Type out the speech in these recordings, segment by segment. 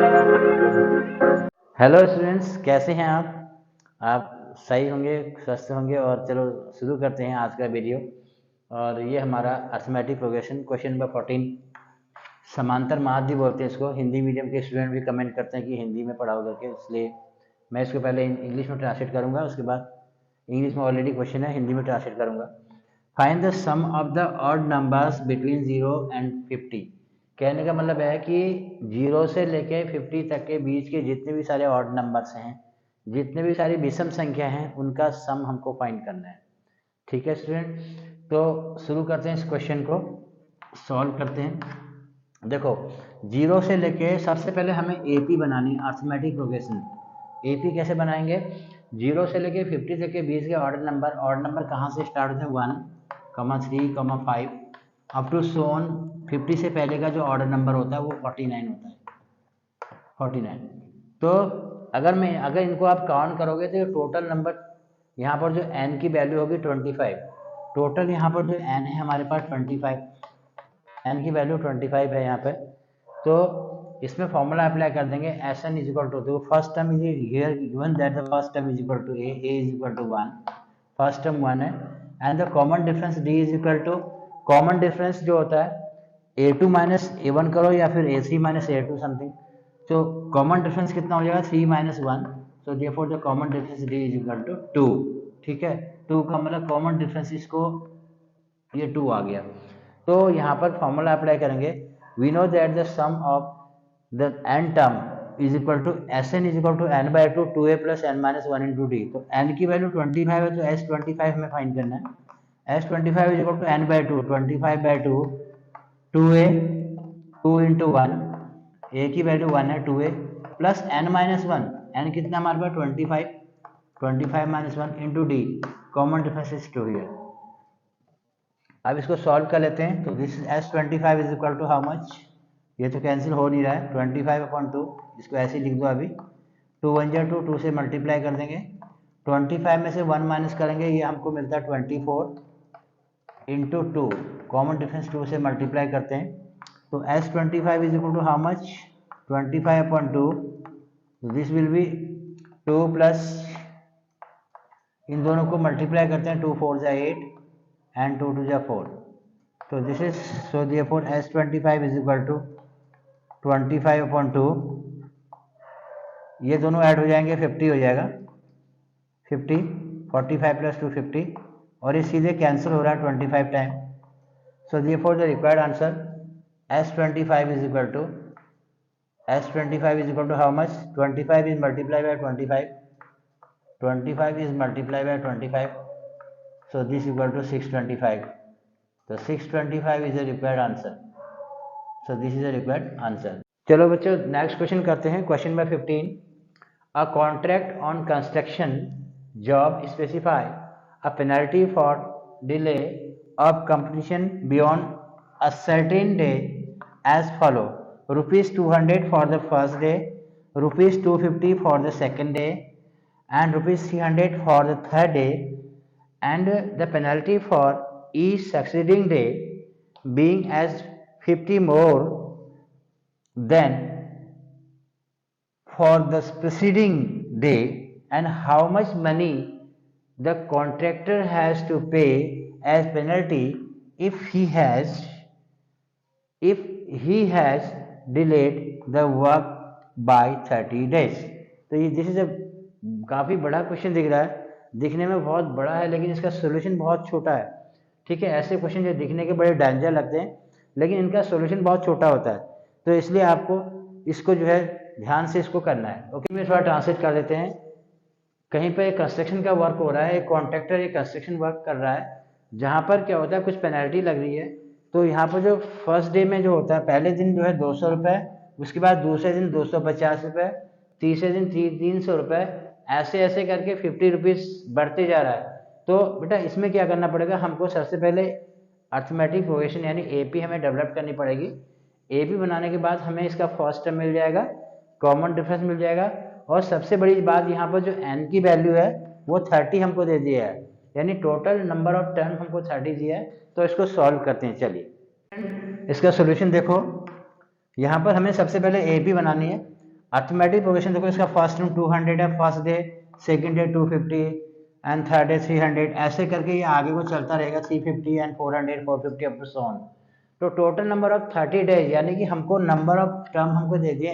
Hello students, कैसे हैं आप सही होंगे, स्वस्थ होंगे। और चलो शुरू करते हैं आज का वीडियो। और ये हमारा अर्थमेटिक प्रोग्रेशन क्वेश्चन नंबर 14, समांतर माध्य बोलते हैं इसको। हिंदी मीडियम के स्टूडेंट भी कमेंट करते हैं कि हिंदी में पढ़ाओ करके, इसलिए मैं इसको पहले इंग्लिश में ट्रांसलेट करूँगा, उसके बाद इंग्लिश में ऑलरेडी क्वेश्चन है, हिंदी में ट्रांसलेट करूँगा। Find the sum of the odd numbers between 0 and 50। कहने का मतलब है कि 0 से लेके 50 तक के बीच के जितने भी सारे ऑड नंबर्स हैं, जितने भी सारी विषम संख्या हैं, उनका सम हमको फाइंड करना है। ठीक है स्टूडेंट, तो शुरू करते हैं, इस क्वेश्चन को सॉल्व करते हैं। देखो, 0 से लेके सबसे पहले हमें एपी बनानी है, अर्थमेटिक प्रोग्रेशन। एपी कैसे बनाएंगे? 0 से लेके 50 तक के बीच के ऑर्डर नंबर कहाँ से स्टार्ट होते हैं? 1, 3, 5 अप टू सोन 50 से पहले का जो ऑर्डर नंबर होता है वो 49 होता है, 49। तो अगर इनको आप काउंट करोगे तो टोटल नंबर यहाँ पर जो n की वैल्यू होगी 25। टोटल यहाँ पर जो n है हमारे पास 25, n की वैल्यू 25 है यहाँ पे। तो इसमें फॉर्मूला अप्लाई कर देंगे, Sn इज इक्वल टू, तो first term is here given that the first term is equal to a is equal to 1, first term 1 है। And the common difference d is equal to, common difference जो होता है a2 minus a1 करो या फिर a3 minus a2 something, तो common difference कितना हो जाएगा? 3 minus 1। So therefore the common difference d is equal to 2। ठीक है, 2 का मतलब कॉमन डिफरेंस इसको ये 2 आ गया। तो यहाँ पर फॉर्मूला अप्लाई करेंगे, we know that the sum of the n term is equal to Sn is equal to n by 2 2a plus n minus 1 into d. तो n की वैल्यू 25 है, तो S25 हमें फाइंड करना है। S25 is equal to n by 2, 25 by 2 2a 2 into 1, a की value 1 है 2a plus n minus 1, n कितना हमारे पास 25, 25 माइनस 1 into d, common difference is 2 here. अब इसको सॉल्व कर लेते हैं। तो this S25 is equal to how much? ये तो कैंसिल हो नहीं रहा है, 25/2, इसको ऐसे ही लिख दो अभी। 2 1 जा 2, 2 से मल्टीप्लाई कर देंगे, 25 में से 1 माइनस करेंगे, ये हमको मिलता है 24 इंटू 2, कॉमन डिफरेंस 2 से मल्टीप्लाई करते हैं। तो S25 is equal to how much? 25/2, this will be 2 plus, इन दोनों को मल्टीप्लाई करते हैं, 2 4 जा 8 and 2 2 जा 4। तो this is, so therefore S25 is equal to 25/2, ये दोनों ऐड हो जाएंगे, 50 हो जाएगा, 50, 45 प्लस 2 50, और ये सीधे कैंसिल हो रहा है 25 time. So therefore the required answer S25 is equal to, S25 is equal to how much? 25 is multiply by 25, 25 is multiplied by 25, so this equal to 625. So 625 is the required answer. So this is the required answer. चलो बच्चों, next question करते हैं, question number 15। A contract on construction job specify a penalty for delay of completion beyond a certain day as follow: ₹200 for the first day, ₹250 for the second day, and ₹300 for the third day, and the penalty for each succeeding day being as 50 more than for the preceding day, and how much money the contractor has to pay as penalty if he has delayed the work by 30 days। तो ये this is a काफ़ी बड़ा question दिख रहा है, दिखने में बहुत बड़ा है लेकिन इसका सोल्यूशन बहुत छोटा है। ठीक है, ऐसे क्वेश्चन जो दिखने के बड़े डेंजर लगते हैं लेकिन इनका सोल्यूशन बहुत छोटा होता है, तो इसलिए आपको इसको जो है ध्यान से इसको करना है। ओके, में थोड़ा ट्रांसलेट कर देते हैं। कहीं पर कंस्ट्रक्शन का वर्क हो रहा है, एक कॉन्ट्रैक्टर एक कंस्ट्रक्शन वर्क कर रहा है, जहाँ पर क्या होता है कुछ पेनल्टी लग रही है। तो यहाँ पर जो फर्स्ट डे में जो होता है, पहले दिन जो है 200 रुपये, उसके बाद दूसरे दिन 250 रुपये, तीसरे दिन 300 रुपये, ऐसे ऐसे करके 50 रुपीज़ बढ़ते जा रहा है। तो बेटा इसमें क्या करना पड़ेगा हमको? सबसे पहले अर्थमेटिक प्रोग्रेशन यानी एपी हमें डेवलप करनी पड़ेगी। एपी बनाने के बाद हमें इसका फर्स्ट टर्म मिल जाएगा, कॉमन डिफरेंस मिल जाएगा, और सबसे बड़ी बात यहाँ पर जो n की वैल्यू है वो 30 हमको दे दिया है, यानी टोटल नंबर ऑफ टर्म हमको 30 दिया है। तो इसको सॉल्व करते हैं। चलिए इसका सॉल्यूशन देखो, यहाँ पर हमें सबसे पहले एपी बनानी है। अर्थमेटिक प्रोग्रेशन देखो, इसका फर्स्ट टर्म 200 है first day, second day 250 and third day 300, ऐसे करके ये आगे को चलता रहेगा 350 and 400 450 up to so on. तो टोटल नंबर ऑफ 30 डेज, यानी कि हमको नंबर ऑफ टर्म हमको दे दिए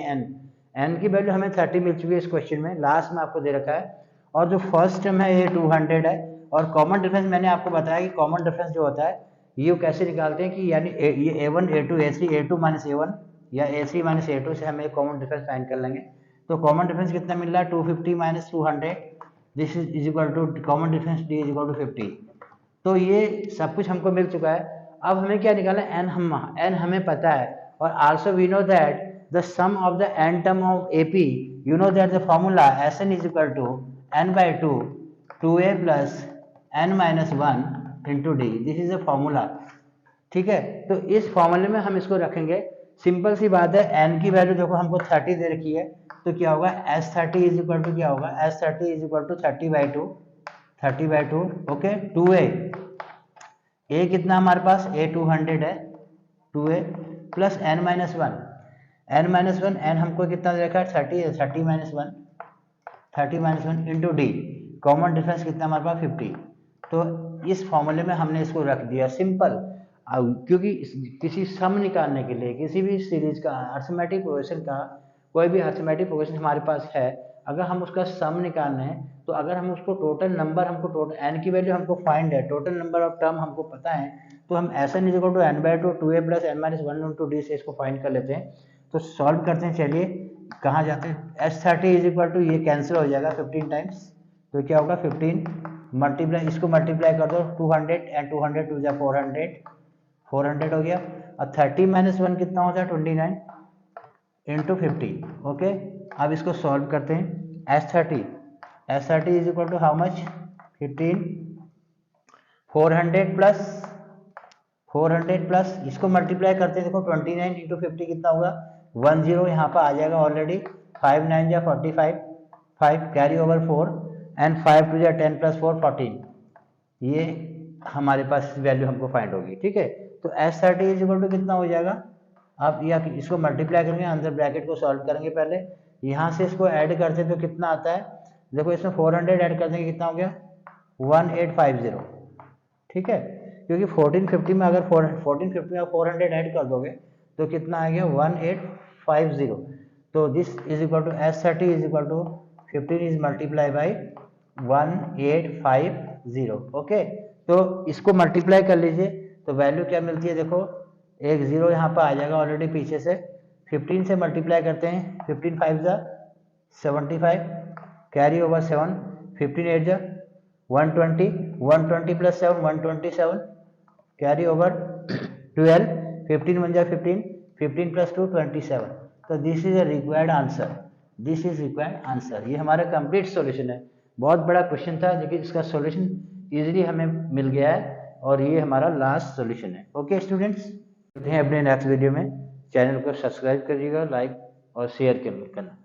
एन की वैल्यू हमें 30 मिल चुकी है इस क्वेश्चन में, लास्ट में आपको दे रखा है। और जो फर्स्ट टर्म है ये 200 है, और कॉमन डिफरेंस मैंने आपको बताया कि कॉमन डिफरेंस जो होता है ये कैसे निकालते हैं कि यानी ये A1 A2 A3 A2 minus A1 या A3 माइनस A2 से हमें कॉमन डिफरेंस फाइंड कर लेंगे। तो कॉमन डिफरेंस कितना मिल रहा है 250 minus 200, this is equal to common difference D is equal to 50। तो ये सब कुछ हमको मिल चुका है। अब हमें क्या निकालना है, एन हमें पता है, और also we know that the sum of the n term of AP, you know that the formula Sn is equal to n/2 2a plus n minus 1 into d, this is the formula. ठीक है, तो इस फॉर्मूले में हम इसको रखेंगे। Simple सी बात है, n की वैल्यू देखो हमको 30 दे रखी है, तो क्या होगा S30 इज इक्वल टू क्या होगा, S30 is equal to 30/2 okay. 2a, a कितना हमारे पास a 200 है, 2a plus n minus 1 n हमको कितना दे रखा है 30 है, 30 minus 1 into d, common difference कितना हमारे पास 50। तो इस फॉर्मूले में हमने इसको रख दिया सिंपल, क्योंकि किसी सम निकालने के लिए किसी भी सीरीज का अर्थमेटिक प्रोग्रेशन का कोई भी अर्थमेटिक प्रोग्रेशन हमारे पास है, अगर हम उसका सम निकालना है तो अगर हम उसको टोटल नंबर, हमको टोटल एन की वैल्यू हमको फाइंड है, टोटल नंबर ऑफ टर्म हमको पता है, तो हम Sn is equal to n/2 2a plus n minus 1 into d से इसको फाइंड कर लेते हैं। तो सॉल्व करते हैं, चलिए कहाँ जाते हैं। S30 इज इक्वल टू ये कैंसिल हो जाएगा 15 टाइम्स, तो क्या होगा 15 मल्टीप्लाई, इसको मल्टीप्लाई कर दो 200 एंड 200 टू जा 400 हो गया, और 30 माइनस 1 कितना होता है 29 इंटू 50 ओके। अब इसको सॉल्व करते हैं। S30 is equal to how much 15, 400 plus इसको मल्टीप्लाई करते हैं, देखो 29 इंटू 50 कितना होगा 10 यहाँ पर आ जाएगा ऑलरेडी, 5 9 जा 45, 5 कैरी ओवर 4 एंड 5 2 जा 10 प्लस 4 14, ये हमारे पास वैल्यू हमको फाइंड होगी। ठीक है, तो S30 इज इक्वल टू कितना हो जाएगा, आप या इसको मल्टीप्लाई करेंगे, अंदर ब्रैकेट को सॉल्व करेंगे पहले, यहाँ से इसको ऐड करते हैं तो कितना आता है, देखो इसमें 400 ऐड कर देंगे कितना हो गया 1850। ठीक है, क्योंकि 1450 में अगर 1450 में 400 ऐड कर दोगे तो कितना आ गया 1850। तो this is equal to S30 is equal to 15 is multiply by 1850 okay. तो इसको मल्टीप्लाई कर लीजिए तो वैल्यू क्या मिलती है, देखो एक जीरो यहाँ पर आ जाएगा ऑलरेडी पीछे से, 15 से मल्टीप्लाई करते हैं, 15 5 जा 75 कैरी ओवर 7, 15 8 जा 120, 120 प्लस 7 127 कैरी ओवर 12, 15 1 जा 15, 15 प्लस 2 27। तो this is a required answer, this is required answer. ये हमारा कंप्लीट सॉल्यूशन है। बहुत बड़ा क्वेश्चन था लेकिन इसका सॉल्यूशन इजीली हमें मिल गया है, और ये हमारा लास्ट सॉल्यूशन है। ओके स्टूडेंट्स, मिलते हैं अपने नेक्स्ट वीडियो में। चैनल को सब्सक्राइब करिएगा, लाइक और शेयर करना।